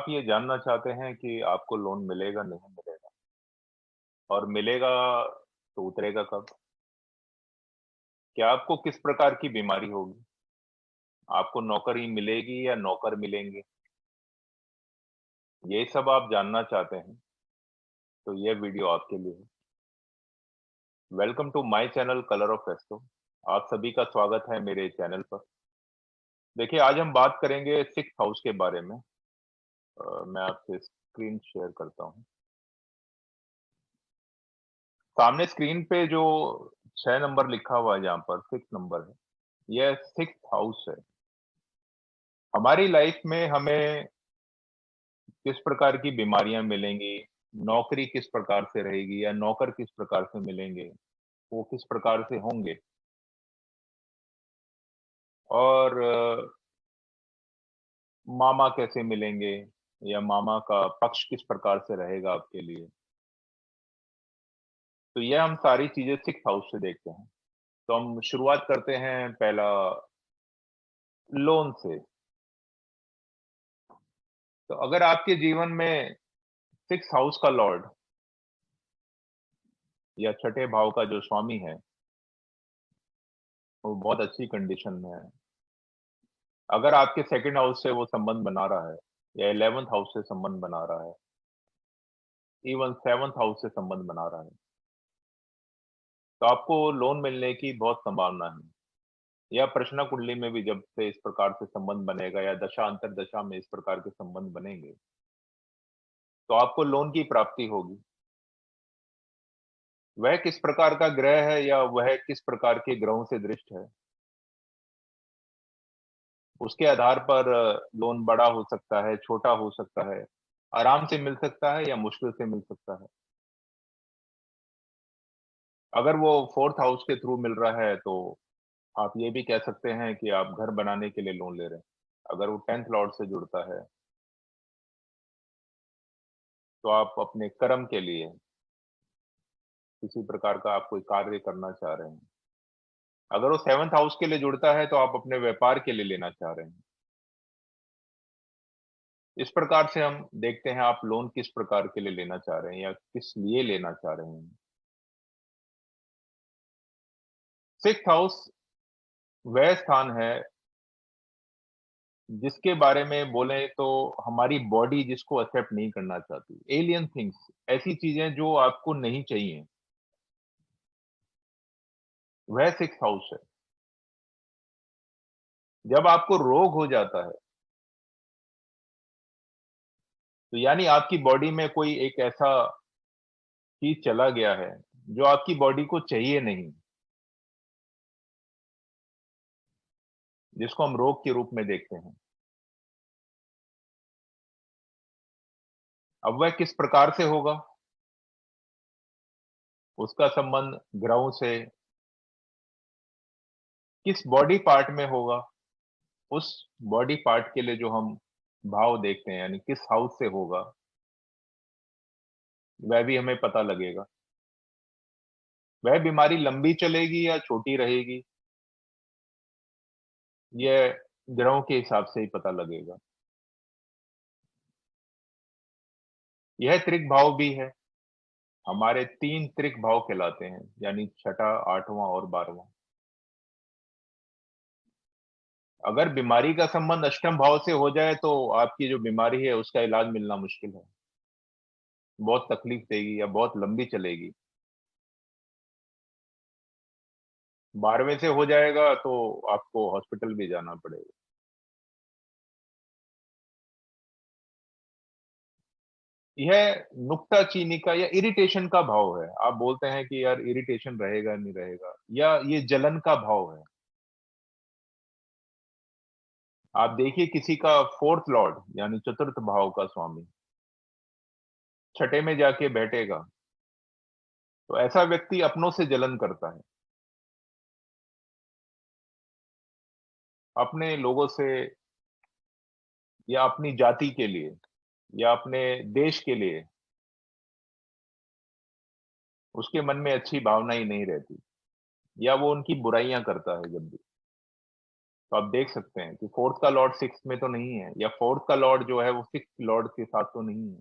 आप ये जानना चाहते हैं कि आपको लोन मिलेगा, नहीं मिलेगा? और मिलेगा तो उतरेगा कब? क्या आपको किस प्रकार की बीमारी होगी? आपको नौकरी मिलेगी या नौकर मिलेंगे? ये सब आप जानना चाहते हैं, तो ये वीडियो आपके लिए है। Welcome to my channel colour of astro. आप सभी का स्वागत है मेरे चैनल पर। देखिए, आज हम बात करेंगे 6th हाउस के बारे में। मैं आपसे स्क्रीन शेयर करता हूँ। सामने स्क्रीन पे जो 6 नंबर लिखा हुआ है जहाँ पर 6 नंबर है, यह 6th हाउस है। हमारी लाइफ में हमें किस प्रकार की बीमारियां मिलेंगी, नौकरी किस प्रकार से रहेगी या नौकर किस प्रकार से मिलेंगे, वो किस प्रकार से होंगे और मामा कैसे मिलेंगे या मामा का पक्ष किस प्रकार से रहेगा आपके लिए। तो ये हम सारी चीजें 6th हाउस से देखते हैं। तो हम शुरुआत करते हैं पहला लोन से। तो अगर आपके जीवन में 6th हाउस का लॉर्ड या छठे भाव का जो स्वामी है, वो बहुत अच्छी कंडीशन में है। अगर आपके सेकंड हाउस से वो संबंध बना रहा है या 11th हाउस से संबंध बना रहा है, इवन 7th हाउस से संबंध बना रहा है, तो आपको लोन मिलने की बहुत संभावना है। या प्रश्न कुंडली में भी जब से इस प्रकार से संबंध बनेगा या दशा अंतर दशा में इस प्रकार के संबंध बनेंगे, तो आपको लोन की प्राप्ति होगी। वह किस प्रकार का ग्रह है या वह किस प्रकार के ग्रहों से दृष्ट है, उसके आधार पर लोन बड़ा हो सकता है, छोटा हो सकता है, आराम से मिल सकता है या मुश्किल से मिल सकता है। अगर वो 4th हाउस के थ्रू मिल रहा है, तो आप ये भी कह सकते हैं कि आप घर बनाने के लिए लोन ले रहे हैं। अगर वो 10th लॉर्ड से जुड़ता है, तो आप अपने कर्म के लिए किसी प्रकार का आप कोई कार्य करना चाह रहे हैं। अगर वो 7th हाउस के लिए जुड़ता है, तो आप अपने व्यापार के लिए लेना चाह रहे हैं। इस प्रकार से हम देखते हैं आप लोन किस प्रकार के लिए लेना चाह रहे हैं या किस लिए लेना चाह रहे हैं। 6th हाउस वह स्थान है जिसके बारे में बोले तो हमारी बॉडी जिसको एक्सेप्ट नहीं करना चाहती, एलियन थिंग्स, ऐसी चीजें जो आपको नहीं चाहिए, वह 6th हाउस है। जब आपको रोग हो जाता है, तो यानी आपकी बॉडी में कोई एक ऐसा चीज चला गया है जो आपकी बॉडी को चाहिए नहीं, जिसको हम रोग के रूप में देखते हैं। अब वह किस प्रकार से होगा, उसका संबंध ग्रहों से किस बॉडी पार्ट में होगा, उस बॉडी पार्ट के लिए जो हम भाव देखते हैं, यानी किस हाउस से होगा, वह भी हमें पता लगेगा। वह बीमारी लंबी चलेगी या छोटी रहेगी, यह ग्रहों के हिसाब से ही पता लगेगा। यह त्रिक भाव भी है। हमारे 3 त्रिक भाव कहलाते हैं, यानी छठा, 8वां और 12वां। अगर बीमारी का संबंध अष्टम भाव से हो जाए, तो आपकी जो बीमारी है उसका इलाज मिलना मुश्किल है, बहुत तकलीफ देगी या बहुत लंबी चलेगी। 12वें से हो जाएगा तो आपको हॉस्पिटल भी जाना पड़ेगा। यह नुक्ताचीनी का या इरिटेशन का भाव है। आप बोलते हैं कि यार इरिटेशन रहेगा नहीं रहेगा, या ये जलन का भाव है। आप देखिए किसी का 4th लॉर्ड यानी चतुर्थ भाव का स्वामी छठे में जाके बैठेगा, तो ऐसा व्यक्ति अपनों से जलन करता है, अपने लोगों से या अपनी जाति के लिए या अपने देश के लिए उसके मन में अच्छी भावना ही नहीं रहती, या वो उनकी बुराइयां करता है जब भी। तो आप देख सकते हैं कि फोर्थ का लॉर्ड सिक्स में तो नहीं है, या फोर्थ का लॉर्ड जो है वो सिक्स लॉर्ड के साथ तो नहीं है।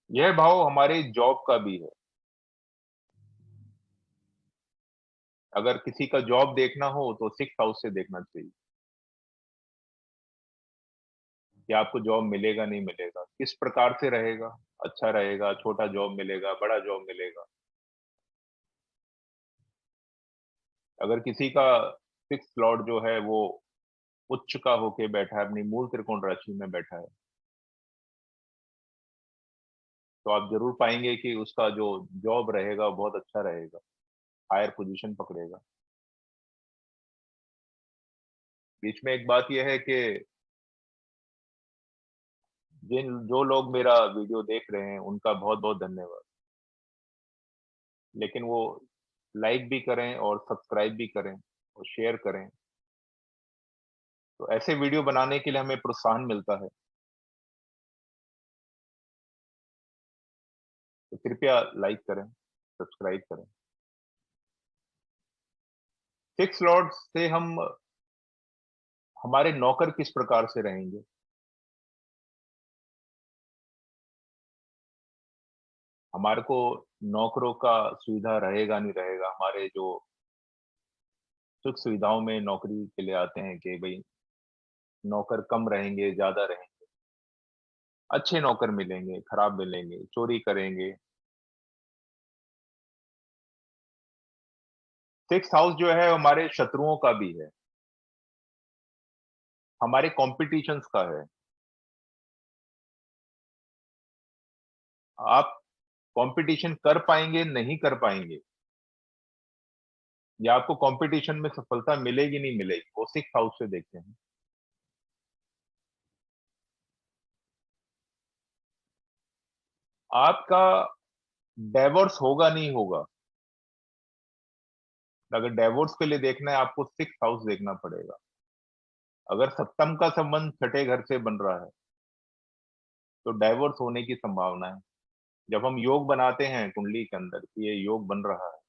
यह भाव हमारे जॉब का भी है। अगर किसी का जॉब देखना हो तो सिक्स हाउस से देखना चाहिए कि आपको जॉब मिलेगा नहीं मिलेगा, किस प्रकार से रहेगा, अच्छा रहेगा, छोटा जॉब मिलेगा, बड़ा जॉब मिलेगा। अगर किसी का सिक्स लॉर्ड जो है वो उच्च का होके बैठा है, अपनी मूल त्रिकोण राशि में बैठा है, तो आप जरूर पाएंगे कि उसका जो जॉब रहेगा वो बहुत अच्छा रहेगा, हायर पोजीशन पकड़ेगा। बीच में एक बात यह है कि जिन जो लोग मेरा वीडियो देख रहे हैं उनका बहुत बहुत धन्यवाद, लेकिन वो लाइक भी करें और सब्सक्राइब भी करें और शेयर करें, तो ऐसे वीडियो बनाने के लिए हमें प्रोत्साहन मिलता है। तो कृपया लाइक करें, सब्सक्राइब करें। सिक्स लॉर्ड से हम हमारे नौकर किस प्रकार से रहेंगे, हमारे को नौकरों का सुविधा रहेगा नहीं रहेगा, हमारे जो सुख सुविधाओं में नौकरी के लिए आते हैं कि भाई नौकर कम रहेंगे, ज्यादा रहेंगे, अच्छे नौकर मिलेंगे, खराब मिलेंगे, चोरी करेंगे। सिक्स हाउस जो है हमारे शत्रुओं का भी है, हमारे कॉम्पिटिशंस का है। आप कंपटीशन कर पाएंगे, नहीं कर पाएंगे, या आपको कंपटीशन में सफलता मिलेगी नहीं मिलेगी, वो सिक्स हाउस से देखते हैं। आपका डाइवोर्स होगा नहीं होगा, अगर डाइवोर्स के लिए देखना है आपको सिक्स हाउस देखना पड़ेगा। अगर सप्तम का संबंध छठे घर से बन रहा है तो डाइवोर्स होने की संभावना है। जब हम योग बनाते हैं कुंडली के अंदर कि ये योग बन रहा है,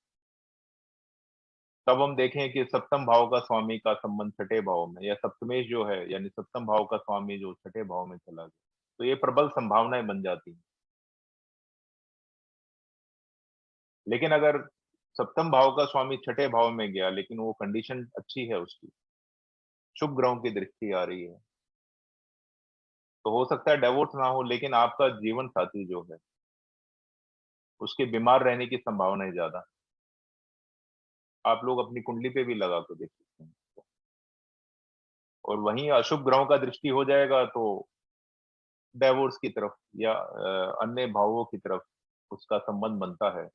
तब हम देखें कि सप्तम भाव का स्वामी का संबंध छठे भाव में, या सप्तमेश जो है यानी सप्तम भाव का स्वामी जो छठे भाव में चला गया, तो ये प्रबल संभावनाएं बन जाती हैं। लेकिन अगर सप्तम भाव का स्वामी छठे भाव में गया लेकिन वो कंडीशन अच्छी है उसकी, शुभ ग्रहों की दृष्टि आ रही है, तो हो सकता है डिवोर्स ना हो, लेकिन आपका जीवन साथी जो है उसके बीमार रहने की संभावना है ज्यादा। आप लोग अपनी कुंडली पे भी लगा के देख सकते हैं। और वहीं अशुभ ग्रहों का दृष्टि हो जाएगा तो डाइवोर्स की तरफ या अन्य भावों की तरफ उसका संबंध बनता है।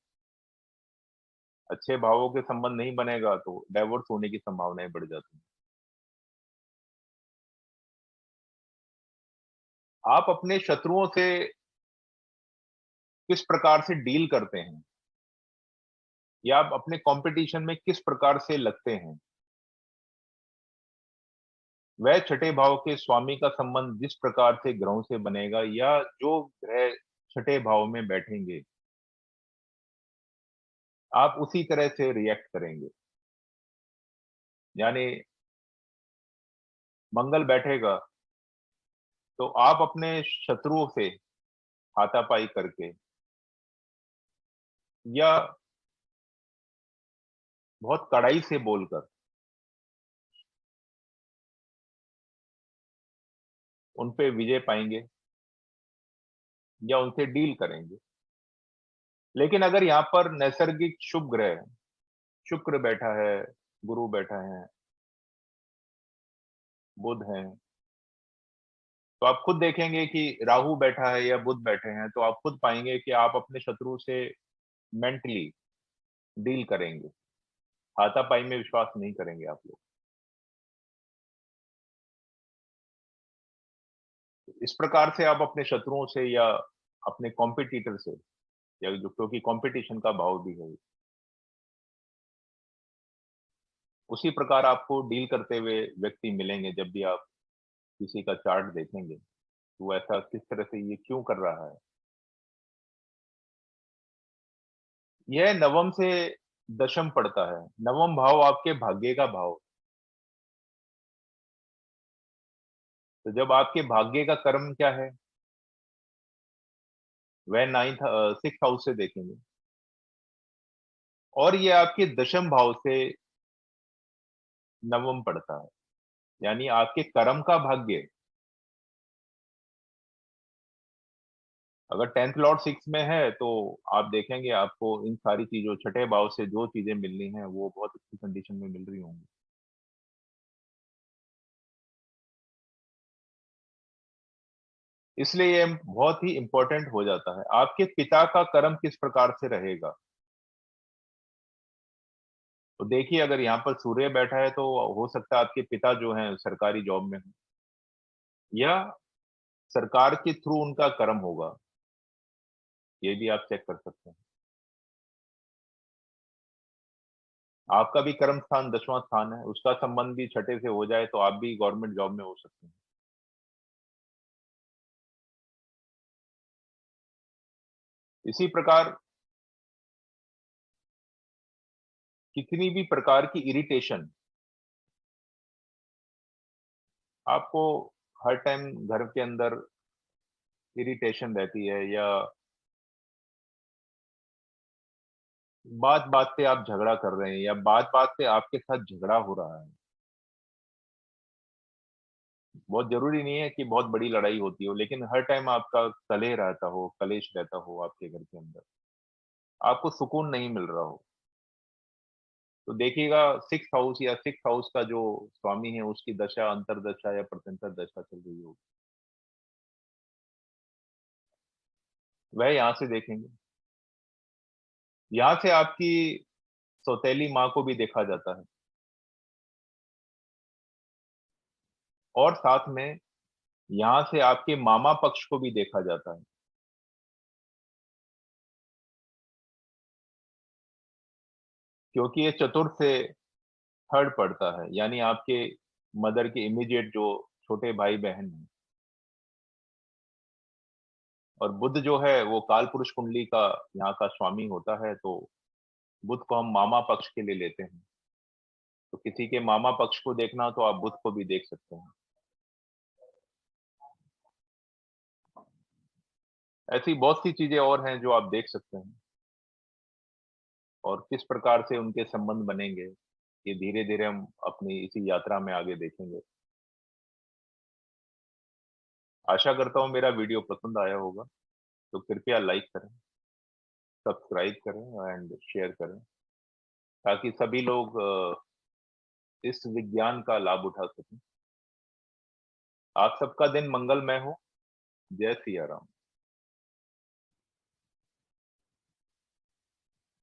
अच्छे भावों के संबंध नहीं बनेगा तो डाइवोर्स होने की संभावनाएं बढ़ जाती हैं। आप अपने शत्रुओं से किस प्रकार से डील करते हैं, या आप अपने कंपटीशन में किस प्रकार से लगते हैं, वह छठे भाव के स्वामी का संबंध जिस प्रकार से ग्रहों से बनेगा, या जो ग्रह छठे भाव में बैठेंगे आप उसी तरह से रिएक्ट करेंगे। यानी मंगल बैठेगा तो आप अपने शत्रुओं से हाथापाई करके या बहुत कड़ाई से बोलकर उन पे विजय पाएंगे या उनसे डील करेंगे। लेकिन अगर यहाँ पर नैसर्गिक शुभ ग्रह शुक्र बैठा है, गुरु बैठा है, बुध है, तो आप खुद देखेंगे कि राहु बैठा है या बुध बैठे हैं, तो आप खुद पाएंगे कि आप अपने शत्रु से मेंटली डील करेंगे, हाथापाई में विश्वास नहीं करेंगे आप लोग। इस प्रकार से आप अपने शत्रुओं से या अपने कॉम्पिटिटर से, या जो क्योंकि कंपटीशन का भाव भी है, उसी प्रकार आपको डील करते हुए व्यक्ति मिलेंगे। जब भी आप किसी का चार्ट देखेंगे तो वो ऐसा किस तरह से ये क्यों कर रहा है। यह नवम से दशम पड़ता है। नवम भाव आपके भाग्य का भाव। तो जब आपके भाग्य का कर्म क्या है, वह सिक्स हाउस से देखेंगे, और ये आपके दशम भाव से नवम पड़ता है, यानी आपके कर्म का भाग्य। अगर 10th लॉर्ड सिक्स में है तो आप देखेंगे आपको इन सारी चीजों, छठे भाव से जो चीजें मिलनी है वो बहुत अच्छी कंडीशन में मिल रही होंगी। इसलिए ये बहुत ही इंपॉर्टेंट हो जाता है, आपके पिता का कर्म किस प्रकार से रहेगा। तो देखिए, अगर यहाँ पर सूर्य बैठा है तो हो सकता है आपके पिता जो हैं सरकारी जॉब में हो, या सरकार के थ्रू उनका कर्म होगा, ये भी आप चेक कर सकते हैं। आपका भी कर्म स्थान 10वां स्थान है, उसका संबंध भी छठे से हो जाए तो आप भी गवर्नमेंट जॉब में हो सकते हैं। इसी प्रकार कितनी भी प्रकार की इरिटेशन आपको हर टाइम घर के अंदर इरिटेशन रहती है, या बात बात पे आप झगड़ा कर रहे हैं, या बात बात पे आपके साथ झगड़ा हो रहा है। बहुत जरूरी नहीं है कि बहुत बड़ी लड़ाई होती हो, लेकिन हर टाइम आपका कलह रहता हो, कलेश रहता हो आपके घर के अंदर, आपको सुकून नहीं मिल रहा हो, तो देखिएगा सिक्स हाउस या सिक्स हाउस का जो स्वामी है उसकी दशा, अंतरदशा या प्रत्यंतर दशा चल रही होगी, वह यहाँ से देखेंगे। यहाँ से आपकी सौतेली माँ को भी देखा जाता है, और साथ में यहाँ से आपके मामा पक्ष को भी देखा जाता है, क्योंकि ये चतुर्थ से थर्ड पड़ता है, यानी आपके मदर के इमीडिएट जो छोटे भाई बहन हैं। और बुध जो है वो काल पुरुष कुंडली का यहाँ का स्वामी होता है, तो बुध को हम मामा पक्ष के लिए लेते हैं। तो किसी के मामा पक्ष को देखना हो तो आप बुध को भी देख सकते हैं। ऐसी बहुत सी चीजें और हैं जो आप देख सकते हैं, और किस प्रकार से उनके संबंध बनेंगे, ये धीरे धीरे हम अपनी इसी यात्रा में आगे देखेंगे। आशा करता हूँ मेरा वीडियो पसंद आया होगा, तो कृपया लाइक करें, सब्सक्राइब करें एंड शेयर करें, ताकि सभी लोग इस विज्ञान का लाभ उठा सकें। आप सबका दिन मंगलमय हो। जय सिया राम।